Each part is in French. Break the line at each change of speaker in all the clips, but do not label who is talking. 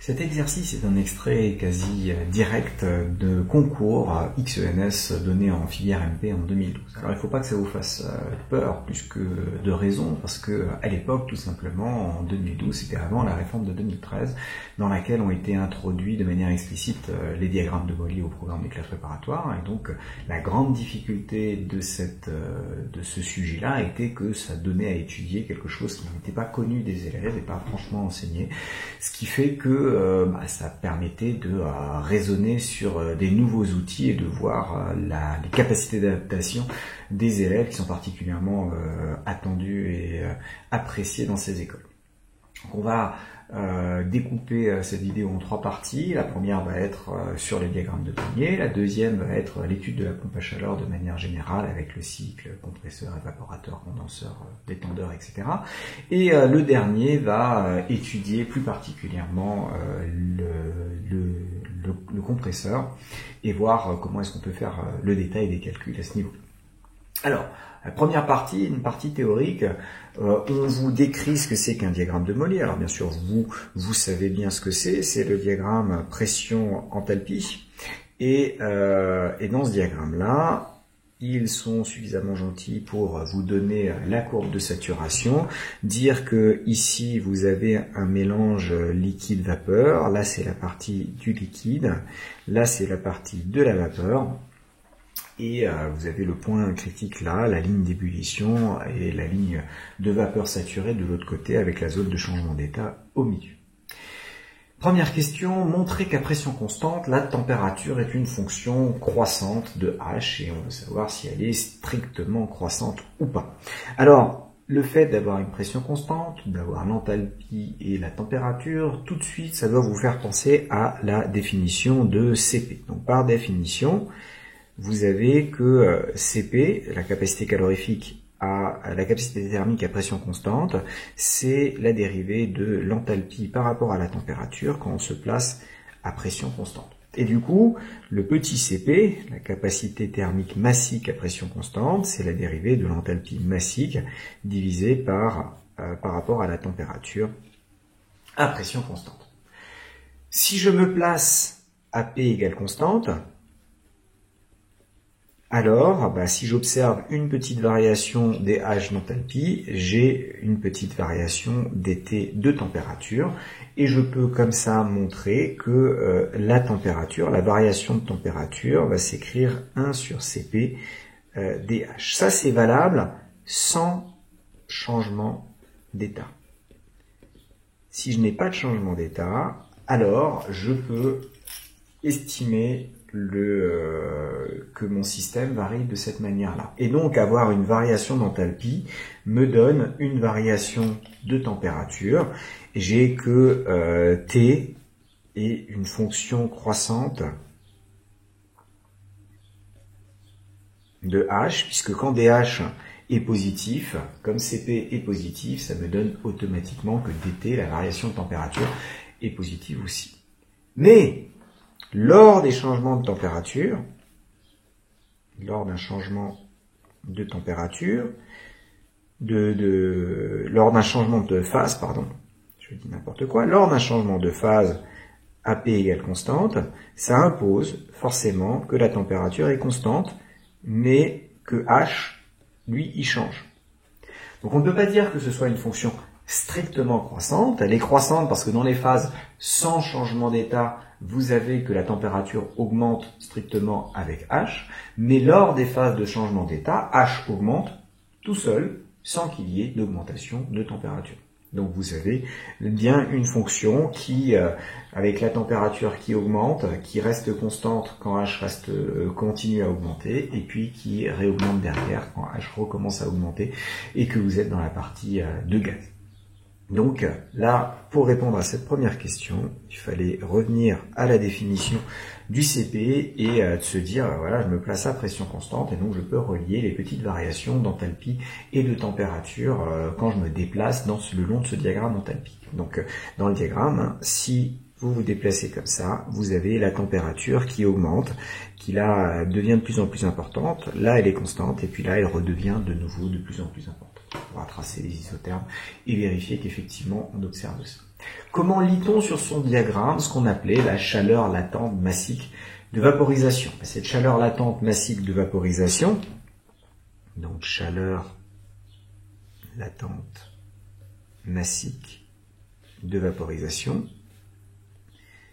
Cet exercice est un extrait quasi direct de concours XENS donné en filière MP en 2012. Alors il ne faut pas que ça vous fasse peur plus que de raison, parce que à l'époque, tout simplement, en 2012, c'était avant la réforme de 2013, dans laquelle ont été introduits de manière explicite les diagrammes de Molly au programme des classes préparatoires, et donc la grande difficulté de ce sujet-là était que ça donnait à étudier quelque chose qui n'était pas connu des élèves et pas franchement enseigné, ce qui fait que ça permettait de raisonner sur des nouveaux outils et de voir les capacités d'adaptation des élèves qui sont particulièrement attendus et appréciés dans ces écoles. Donc on va découper cette vidéo en 3 parties. La première va être sur les diagrammes de panier, la deuxième va être l'étude de la pompe à chaleur de manière générale avec le cycle compresseur, évaporateur, condenseur, détendeur, etc. Et le dernier va étudier plus particulièrement le compresseur et voir comment est-ce qu'on peut faire le détail des calculs à ce niveau. Alors, la première partie, une partie théorique, on vous décrit ce que c'est qu'un diagramme de Molly. Alors bien sûr, vous savez bien ce que c'est le diagramme pression-enthalpie. Et dans ce diagramme-là, ils sont suffisamment gentils pour vous donner la courbe de saturation, dire que ici vous avez un mélange liquide-vapeur, là c'est la partie du liquide, là c'est la partie de la vapeur. Et vous avez le point critique là, la ligne d'ébullition et la ligne de vapeur saturée de l'autre côté avec la zone de changement d'état au milieu. Première question, montrer qu'à pression constante, la température est une fonction croissante de H et on veut savoir si elle est strictement croissante ou pas. Alors, le fait d'avoir une pression constante, d'avoir l'enthalpie et la température, tout de suite, ça doit vous faire penser à la définition de CP. Donc par définition, vous avez que Cp, la capacité calorifique à la capacité thermique à pression constante, c'est la dérivée de l'enthalpie par rapport à la température quand on se place à pression constante. Et du coup, le petit Cp, la capacité thermique massique à pression constante, c'est la dérivée de l'enthalpie massique divisée par rapport à la température à pression constante. Si je me place à P égale constante, alors, si j'observe une petite variation des H d'enthalpie, j'ai une petite variation des T de température, et je peux comme ça montrer que la température, la variation de température va s'écrire 1 sur Cp dH. Ça, c'est valable sans changement d'état. Si je n'ai pas de changement d'état, alors je peux estimer que mon système varie de cette manière-là. Et donc avoir une variation d'enthalpie me donne une variation de température. J'ai que T est une fonction croissante de H, puisque quand dH est positif, comme Cp est positif, ça me donne automatiquement que dt, la variation de température, est positive aussi. Mais lors des changements de température, lors d'un changement de température, lors d'un changement de phase, pardon, je dis n'importe quoi, lors d'un changement de phase à P égale constante, ça impose forcément que la température est constante, mais que H, lui, il change. Donc on ne peut pas dire que ce soit une fonction strictement croissante. Elle est croissante parce que dans les phases sans changement d'état, vous avez que la température augmente strictement avec H, mais lors des phases de changement d'état, H augmente tout seul sans qu'il y ait d'augmentation de température. Donc vous avez bien une fonction qui, avec la température qui augmente, qui reste constante quand H continue à augmenter, et puis qui réaugmente derrière quand H recommence à augmenter, et que vous êtes dans la partie de gaz. Donc là, pour répondre à cette première question, il fallait revenir à la définition du Cp et de se dire, voilà, je me place à pression constante et donc je peux relier les petites variations d'enthalpie et de température quand je me déplace le long de ce diagramme enthalpique. Donc dans le diagramme, si vous vous déplacez comme ça, vous avez la température qui augmente, qui là devient de plus en plus importante, là elle est constante et puis là elle redevient de nouveau de plus en plus importante. On va tracer les isothermes et vérifier qu'effectivement on observe ça. Comment lit-on sur son diagramme ce qu'on appelait la chaleur latente massique de vaporisation? Cette chaleur latente massique de vaporisation, donc chaleur latente massique de vaporisation,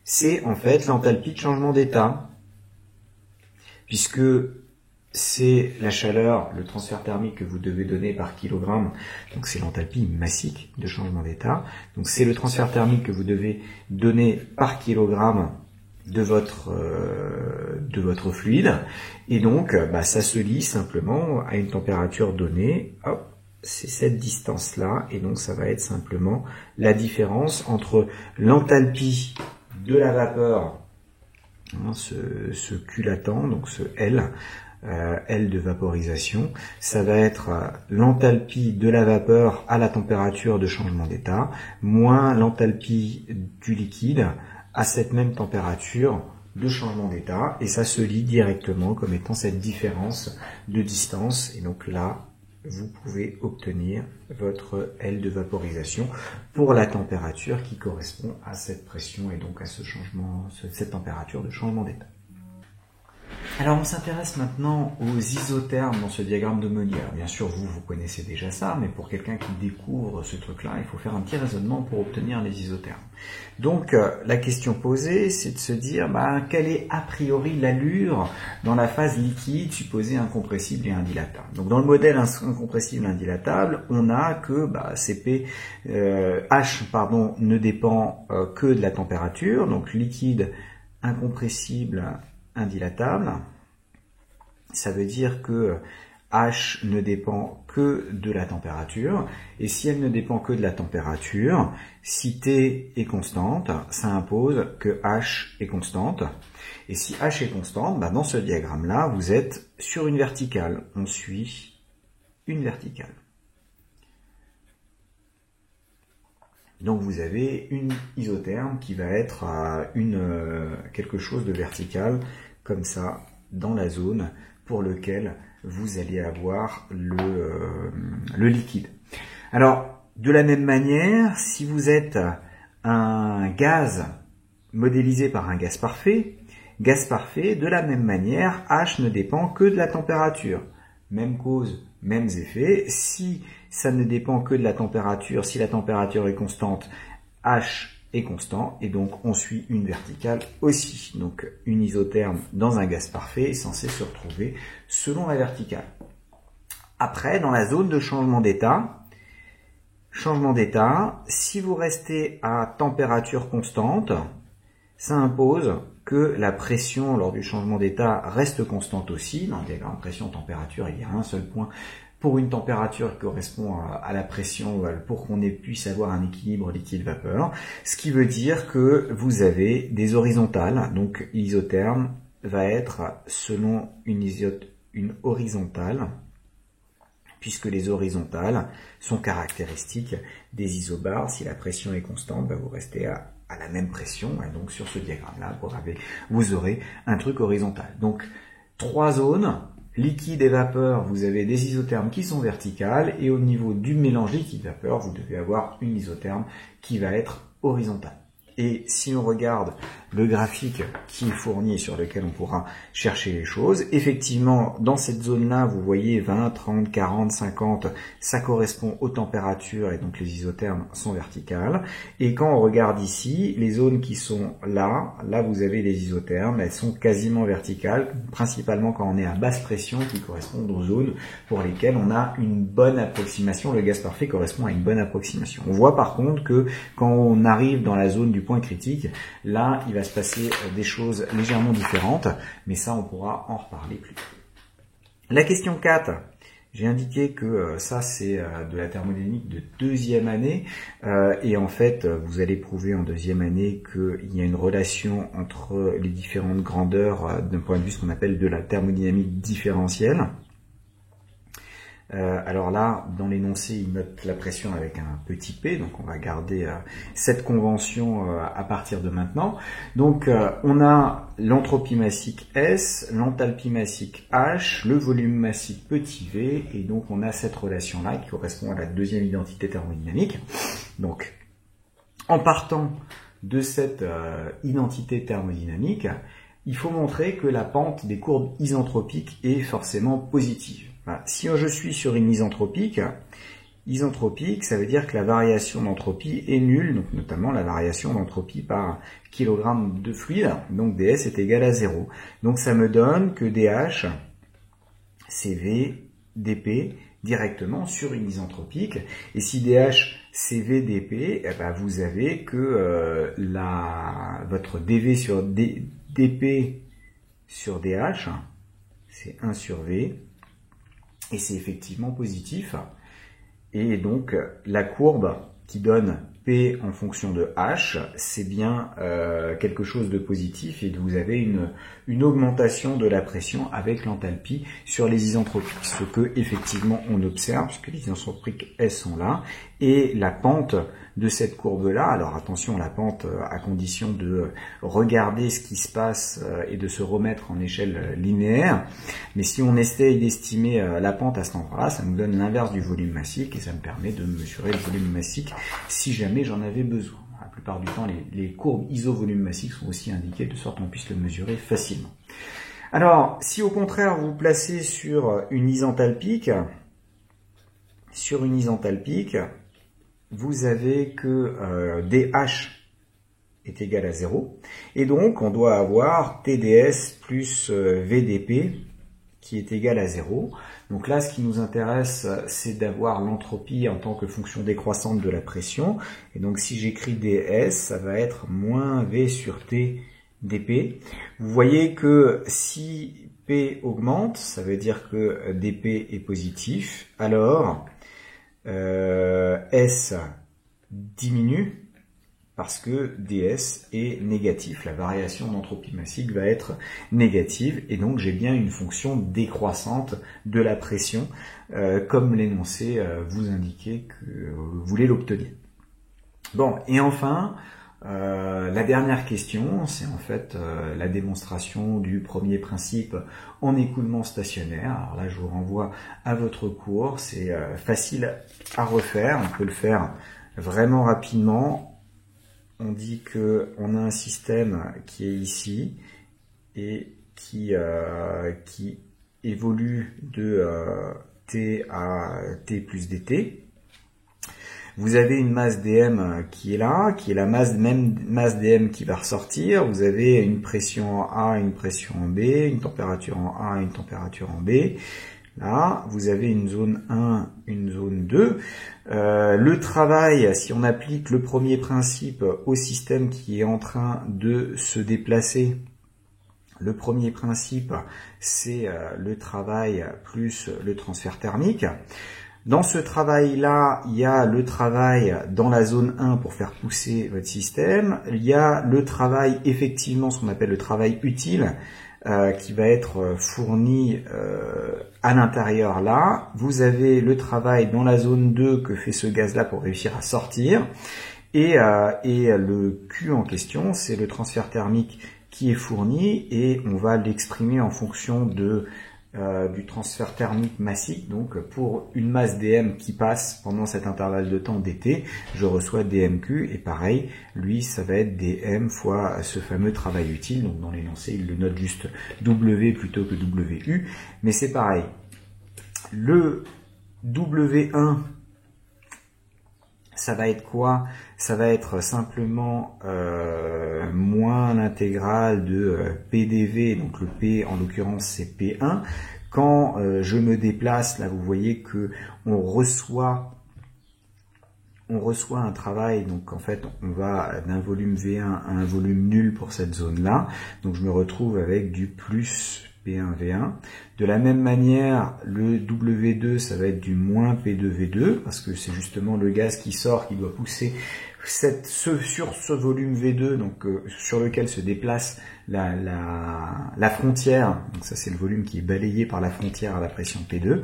c'est en fait l'enthalpie de changement d'état, puisque c'est la chaleur, le transfert thermique que vous devez donner par kilogramme, donc c'est l'enthalpie massique de changement d'état, donc c'est le transfert thermique que vous devez donner par kilogramme de votre fluide, et donc ça se lit simplement à une température donnée, hop, c'est cette distance-là, et donc ça va être simplement la différence entre l'enthalpie de la vapeur, ce Q latent, donc ce L, L de vaporisation, ça va être l'enthalpie de la vapeur à la température de changement d'état, moins l'enthalpie du liquide à cette même température de changement d'état, et ça se lit directement comme étant cette différence de distance, et donc là, vous pouvez obtenir votre L de vaporisation pour la température qui correspond à cette pression et donc à ce changement, cette température de changement d'état. Alors on s'intéresse maintenant aux isothermes dans ce diagramme de Molly. Alors, bien sûr, vous connaissez déjà ça, mais pour quelqu'un qui découvre ce truc-là, il faut faire un petit raisonnement pour obtenir les isothermes. Donc la question posée, c'est de se dire quelle est a priori l'allure dans la phase liquide supposée incompressible et indilatable. Donc dans le modèle incompressible et indilatable, on a que Cp H ne dépend que de la température, donc liquide incompressible indilatable, ça veut dire que H ne dépend que de la température, et si elle ne dépend que de la température, si T est constante, ça impose que H est constante, et si H est constante, dans ce diagramme-là, vous êtes sur une verticale, on suit une verticale. Donc vous avez une isotherme qui va être quelque chose de vertical, comme ça, dans la zone pour lequel vous allez avoir le liquide. Alors, de la même manière, si vous êtes un gaz modélisé par un gaz parfait, de la même manière, H ne dépend que de la température. Même cause, mêmes effets. Si ça ne dépend que de la température, si la température est constante, H est constant, et donc on suit une verticale aussi. Donc une isotherme dans un gaz parfait est censée se retrouver selon la verticale. Après, dans la zone de changement d'état, si vous restez à température constante, ça impose que la pression lors du changement d'état reste constante aussi. Dans le diagramme pression-température, il y a un seul point pour une température qui correspond à la pression pour qu'on puisse avoir un équilibre liquide-vapeur. Ce qui veut dire que vous avez des horizontales. Donc l'isotherme va être selon une horizontale, puisque les horizontales sont caractéristiques des isobars. Si la pression est constante, vous restez à la même pression, et donc sur ce diagramme-là, vous aurez un truc horizontal. Donc, 3 zones, liquide et vapeur, vous avez des isothermes qui sont verticales, et au niveau du mélange liquide-vapeur, vous devez avoir une isotherme qui va être horizontale. Et si on regarde le graphique qui est fourni et sur lequel on pourra chercher les choses, effectivement, dans cette zone-là, vous voyez 20, 30, 40, 50, ça correspond aux températures et donc les isothermes sont verticales. Et quand on regarde ici, les zones qui sont là vous avez les isothermes, elles sont quasiment verticales, principalement quand on est à basse pression qui correspondent aux zones pour lesquelles on a une bonne approximation. Le gaz parfait correspond à une bonne approximation. On voit par contre que quand on arrive dans la zone du point critique, là, il va se passer des choses légèrement différentes, mais ça, on pourra en reparler plus tard. La question 4, j'ai indiqué que ça, c'est de la thermodynamique de 2e année, et en fait, vous allez prouver en 2e année qu'il y a une relation entre les différentes grandeurs d'un point de vue ce qu'on appelle de la thermodynamique différentielle. Alors là, dans l'énoncé, il note la pression avec un petit p, donc on va garder cette convention à partir de maintenant. Donc on a l'entropie massique S, l'enthalpie massique H, le volume massique petit v, et donc on a cette relation-là qui correspond à la 2e identité thermodynamique. Donc En partant de cette identité thermodynamique, il faut montrer que la pente des courbes isentropiques est forcément positive. Voilà. Si je suis sur une isentropique, ça veut dire que la variation d'entropie est nulle, donc notamment la variation d'entropie par kilogramme de fluide, donc ds est égal à 0. Donc ça me donne que dH, CV, dP directement sur une isentropique. Et si dH, CV, dP, eh ben vous avez que votre dV sur dP sur dH, c'est 1 sur V, et c'est effectivement positif. Et donc, la courbe qui donne P en fonction de H, c'est bien quelque chose de positif et vous avez une augmentation de la pression avec l'enthalpie sur les isentropiques. Ce que, effectivement, on observe, puisque les isentropiques, elles sont là. Et la pente de cette courbe-là, alors attention, la pente à condition de regarder ce qui se passe et de se remettre en échelle linéaire. Mais si on essaye d'estimer la pente à cet endroit-là, ça nous donne l'inverse du volume massique et ça me permet de mesurer le volume massique si jamais j'en avais besoin. La plupart du temps, les courbes iso-volume massique sont aussi indiquées de sorte qu'on puisse le mesurer facilement. Alors, si au contraire vous vous placez sur une isenthalpique, vous avez que dH est égal à 0. Et donc, on doit avoir TdS plus VdP qui est égal à 0. Donc là, ce qui nous intéresse, c'est d'avoir l'entropie en tant que fonction décroissante de la pression. Et donc, si j'écris ds, ça va être moins V sur T dP. Vous voyez que si P augmente, ça veut dire que dP est positif. Alors, S diminue parce que ds est négatif. La variation d'entropie massique va être négative et donc j'ai bien une fonction décroissante de la pression comme l'énoncé vous indiquait que vous voulez l'obtenir. Bon, et enfin, la dernière question, c'est en fait la démonstration du premier principe en écoulement stationnaire. Alors là, je vous renvoie à votre cours, c'est facile à refaire, on peut le faire vraiment rapidement. On dit que on a un système qui est ici et qui évolue de t à t plus dt. Vous avez une masse dm qui est là, qui est la même masse dm qui va ressortir. Vous avez une pression en A, une pression en B, une température en A, une température en B. Là, vous avez une zone 1, une zone 2. Le travail, si on applique le premier principe au système qui est en train de se déplacer, le premier principe, c'est le travail plus le transfert thermique. Dans ce travail-là, il y a le travail dans la zone 1 pour faire pousser votre système. Il y a le travail, effectivement, ce qu'on appelle le travail utile, qui va être fourni à l'intérieur là. Vous avez le travail dans la zone 2 que fait ce gaz-là pour réussir à sortir. Et le Q en question, c'est le transfert thermique qui est fourni et on va l'exprimer en fonction du transfert thermique massique. Donc pour une masse dm qui passe pendant cet intervalle de temps dt, je reçois dmq et pareil, lui ça va être dm fois ce fameux travail utile. Donc dans l'énoncé il le note juste w plutôt que wu, mais c'est pareil. Le w1, ça va être quoi? Ça va être simplement moins l'intégrale de PdV, donc le P en l'occurrence c'est P1. Quand je me déplace, là vous voyez que on reçoit un travail, donc en fait on va d'un volume V1 à un volume nul pour cette zone-là. Donc je me retrouve avec du plus P1V1. De la même manière, le W2, ça va être du moins P2V2, parce que c'est justement le gaz qui sort qui doit pousser sur ce volume V2, donc sur lequel se déplace la frontière. Donc ça c'est le volume qui est balayé par la frontière à la pression P2.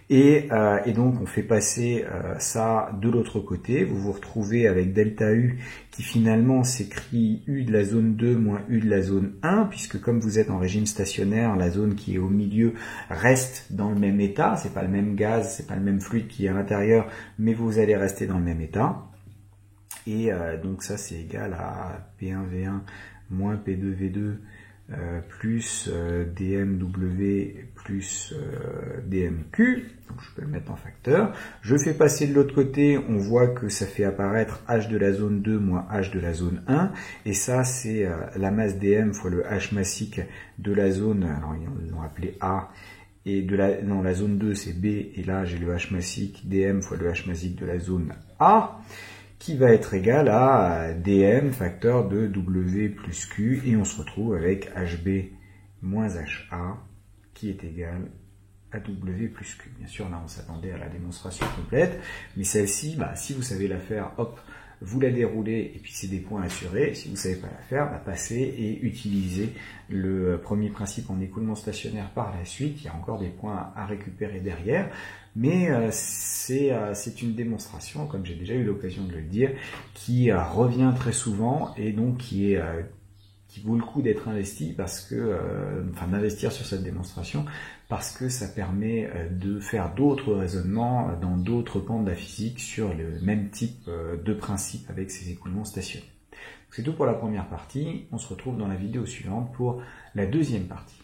Et donc on fait passer ça de l'autre côté. Vous vous retrouvez avec delta U qui finalement s'écrit U de la zone 2 moins U de la zone 1, puisque comme vous êtes en régime stationnaire, la zone qui est au milieu reste dans le même état. C'est pas le même gaz, c'est pas le même fluide qui est à l'intérieur, mais vous allez rester dans le même état. Et donc ça c'est égal à P1V1 moins P2V2 plus dmw plus dmq, donc je peux le mettre en facteur. Je fais passer de l'autre côté, on voit que ça fait apparaître h de la zone 2 moins h de la zone 1, et ça c'est la masse dm fois le h massique de la zone, alors ils l'ont appelé A, et la zone 2 c'est B, et là j'ai le h massique dm fois le h massique de la zone A, qui va être égal à dm facteur de w plus q, et on se retrouve avec hb moins ha qui est égal à w plus q. Bien sûr, là on s'attendait à la démonstration complète, mais celle-ci, si vous savez la faire, hop, vous la déroulez, et puis c'est des points assurés. Si vous ne savez pas la faire, passez et utilisez le premier principe en écoulement stationnaire par la suite. Il y a encore des points à récupérer derrière, mais c'est une démonstration, comme j'ai déjà eu l'occasion de le dire, qui revient très souvent et donc qui vaut le coup d'être investi parce que, d'investir sur cette démonstration parce que ça permet de faire d'autres raisonnements dans d'autres pans de la physique sur le même type de principe avec ces écoulements stationnaires. C'est tout pour la première partie. On se retrouve dans la vidéo suivante pour la deuxième partie.